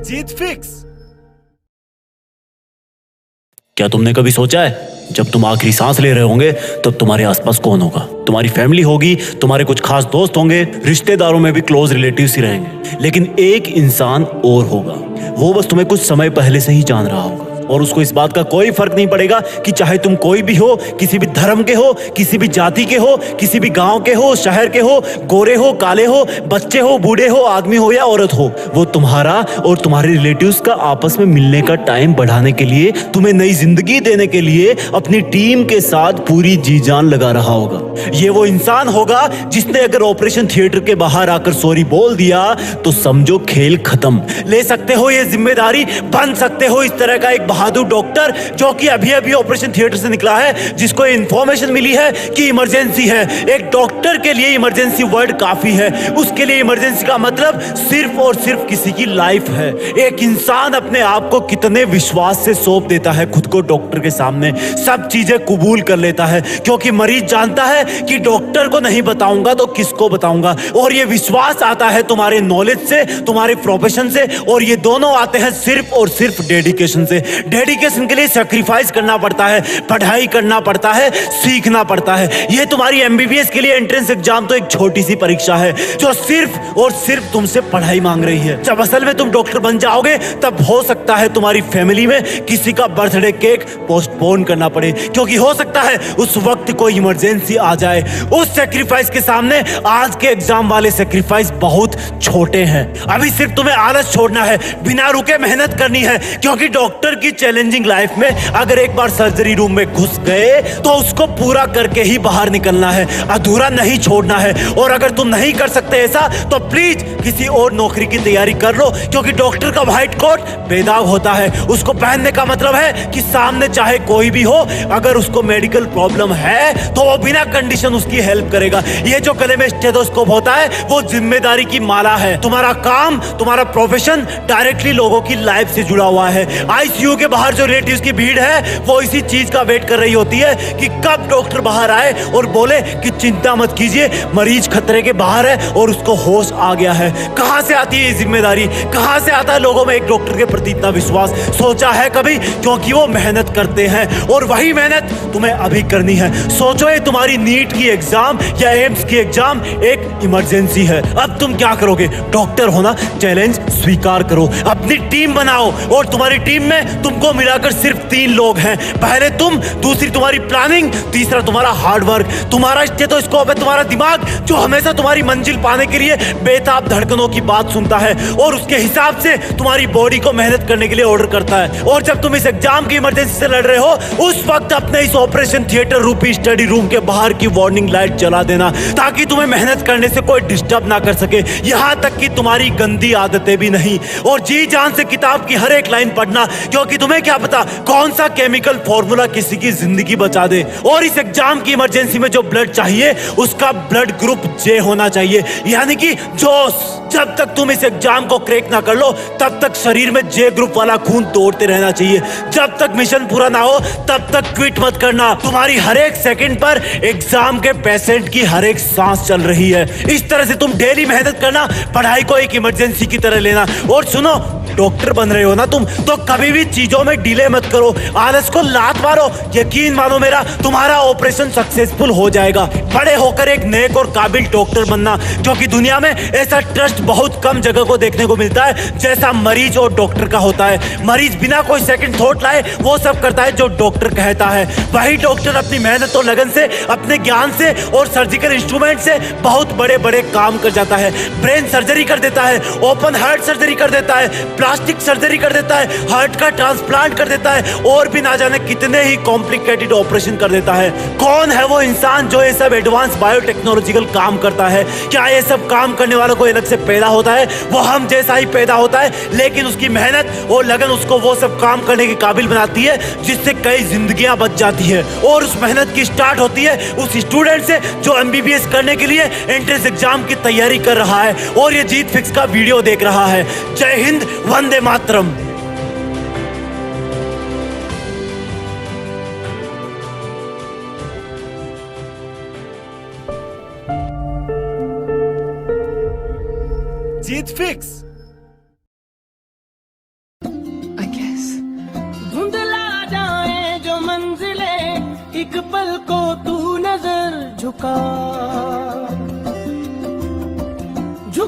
जीत fix. क्या तुमने कभी सोचा है जब तुम आखिरी सांस ले रहे होंगे तब तुम्हारे आसपास कौन होगा? तुम्हारी फैमिली होगी, तुम्हारे कुछ खास दोस्त होंगे, रिश्तेदारों में भी क्लोज रिलेटिव्स ही रहेंगे, लेकिन एक इंसान और होगा। वो बस तुम्हें कुछ समय पहले से ही जान रहा होगा और उसको इस बात का कोई फर्क नहीं पड़ेगा कि चाहे तुम कोई भी हो, किसी भी धर्म के हो, किसी भी जाति के हो, किसी भी गांव के हो, शहर के हो, गोरे हो, काले हो, बच्चे हो, बूढ़े हो, आदमी हो या औरत हो। वो तुम्हारा और तुम्हारे रिलेटिव्स का आपस में मिलने का टाइम बढ़ाने के लिए, तुम्हें नई जिंदगी देने के लिए अपनी टीम के साथ पूरी जी जान लगा रहा होगा। ये वो इंसान होगा जिसने अगर ऑपरेशन थिएटर के बाहर आकर सॉरी बोल दिया तो समझो खेल खत्म। ले सकते हो ये जिम्मेदारी, बन सकते हो इस तरह का एक बहादुर डॉक्टर जो कि अभी अभी ऑपरेशन थिएटर से निकला है, जिसको इंफॉर्मेशन मिली है कि इमरजेंसी है। एक डॉक्टर के लिए इमरजेंसी वर्ड काफी है। उसके लिए इमरजेंसी का मतलब सिर्फ और सिर्फ किसी की लाइफ है। एक इंसान अपने आप को कितने विश्वास से सौंप देता है खुद को डॉक्टर के सामने, सब चीजें कबूल कर लेता है, क्योंकि मरीज जानता है कि डॉक्टर को नहीं बताऊंगा तो किसको बताऊंगा। और ये विश्वास आता है तुम्हारे नॉलेज से, तुम्हारे प्रोफेशन से, और ये दोनों आते हैं सिर्फ और सिर्फ डेडिकेशन से। डेडिकेशन के लिए सैक्रिफाइस करना पड़ता है, पढ़ाई करना पड़ता है, सीखना पड़ता है। ये तुम्हारी एमबीबीएस के लिए एंट्रेंस एग्जाम तो एक छोटी सी परीक्षा है जो सिर्फ और सिर्फ तुमसे पढ़ाई मांग रही है। जब असल में तुम डॉक्टर बन जाओगे तब हो सकता है तुम्हारी फैमिली में किसी का बर्थडे केक पोस्टपोन करना पड़े, क्योंकि हो सकता है उस वक्त कोई इमरजेंसी आ जाए। उस सैक्रिफाइस के सामने आज के एग्जाम वाले सैक्रिफाइस बहुत छोटे हैं। अभी सिर्फ तुम्हें आलस छोड़ना है, बिना रुके मेहनत करनी है, क्योंकि डॉक्टर की चैलेंजिंग लाइफ में अगर एक बार सर्जरी रूम में घुस गए तो उसको पूरा करके ही बाहर निकलना है, अधूरा नहीं छोड़ना है। और अगर तुम नहीं कर सकते ऐसा तो प्लीज किसी और नौकरी की तैयारी कर लो, क्योंकि डॉक्टर का व्हाइट कोट बेदाग होता है। उसको पहनने का मतलब है कि सामने चाहे कोई भी हो, अगर उसको मेडिकल प्रॉब्लम है तो वो बिना कंडीशन उसकी हेल्प करेगा। ये जो गले में स्टेथोस्कोप होता है वो जिम्मेदारी की माला है। तुम्हारा काम, तुम्हारा प्रोफेशन डायरेक्टली लोगों की लाइफ से जुड़ा हुआ है। आईसीयू के बाहर जो रिलेटिव्स की भीड़ है वो इसी चीज का वेट कर रही होती है कि कब डॉक्टर बाहर आए और बोले कि चिंता मत कीजिए, मरीज खतरे के बाहर है और उसको होश आ गया है। कहां से आती है ये जिम्मेदारी, कहां से आता है लोगों में एक डॉक्टर के प्रति इतना विश्वास? सोचा है कभी? क्योंकि वो मेहनत करते हैं और वही मेहनत तुम्हें अभी करनी है। सोचो ये तुम्हारी नीट की एग्जाम या एम्स की एग्जाम एक इमरजेंसी है। अब तुम क्या करोगे? डॉक्टर होना चैलेंज स्वीकार करो, अपनी टीम बनाओ और तुम्हारी टीम में तुमको मिलाकर सिर्फ 3 लोग हैं। पहले तुम, दूसरी तुम्हारी प्लानिंग, तीसरा तुम्हारा हार्डवर्क। तुम्हारा स्टेथोस्कोप है तुम्हारा दिमाग, जो हमेशा तुम्हारी मंजिल पाने के लिए बेताब धड़कनों की बात सुनता है और उसके हिसाब से तुम्हारी बॉडी को मेहनत करने के लिए ऑर्डर करता है। और जब तुम इस एग्जाम की इमरजेंसी से लड़ रहे हो उस वक्त अपने इस ऑपरेशन थिएटर रूपी स्टडी रूम के बाहर की वार्निंग लाइट जला देना, ताकि तुम्हें मेहनत करने से कोई डिस्टर्ब ना कर सके, यहां तक कि तुम्हारी गंदी आदतें भी नहीं। और जी जान से किताब की हर एक लाइन पढ़ना, क्योंकि तुम्हें क्या पता कौन सा केमिकल फॉर्मूला किसी की जिंदगी बचा दे। और इस एग्जाम की इमरजेंसी में जो ब्लड चाहिए उसका ब्लड ग्रुप जे होना चाहिए, यानी कि जोश। जब तक तुम इस एग्जाम को क्रैक ना कर लो तब तक शरीर में जे ग्रुप वाला खून दौड़ते रहना चाहिए। जब तक मिशन पूरा ना हो तब तक क्विट मत करना। तुम्हारी हर एक सेकंड पर एग्जाम के पेशेंट की हर एक सांस चल रही है। इस तरह से तुम डेली मेहनत करना, पढ़ाई को एक इमरजेंसी की तरह लेना। और सुनो, डॉक्टर बन रहे हो ना तुम, तो कभी भी चीजों में डिले मत करो, आलस को लात मारो। यकीन मानो मेरा, तुम्हारा ऑपरेशन सक्सेसफुल हो जाएगा। बड़े होकर एक नेक और काबिल डॉक्टर बनना, क्योंकि दुनिया में ऐसा ट्रस्ट बहुत कम जगह को देखने को मिलता है जैसा मरीज और डॉक्टर का होता है। मरीज बिना कोई सेकंड थॉट लाए वो सब करता है जो डॉक्टर कहता है। वही डॉक्टर अपनी मेहनत और लगन से, अपने ज्ञान से और सर्जिकल इंस्ट्रूमेंट से बहुत बड़े बड़े काम कर जाता है। ब्रेन सर्जरी कर देता है, ओपन हार्ट सर्जरी कर देता है, प्लास्टिक सर्जरी कर देता है, हार्ट का ट्रांसप्लांट कर देता है, और भी ना जाने कितने ही कॉम्प्लिकेटेड ऑपरेशन कर देता है। कौन है वो इंसान जो ये सब एडवांस बायोटेक्नोलॉजिकल काम करता है? क्या ये सब काम करने वालों को अलग से पैदा होता है? वो हम जैसा ही पैदा होता है, लेकिन उसकी मेहनत और लगन उसको वो सब काम करने के काबिल बनाती है जिससे कई जिंदगियां बच जाती है। और उस मेहनत की स्टार्ट होती है उस स्टूडेंट से जो एमबीबीएस करने के लिए एंट्रेंस एग्जाम की तैयारी कर रहा है और ये जीत फिक्स का वीडियो देख रहा है। जय हिंद, वंदे मातरम। जीत फिक्स। एक पल को तू नजर झुका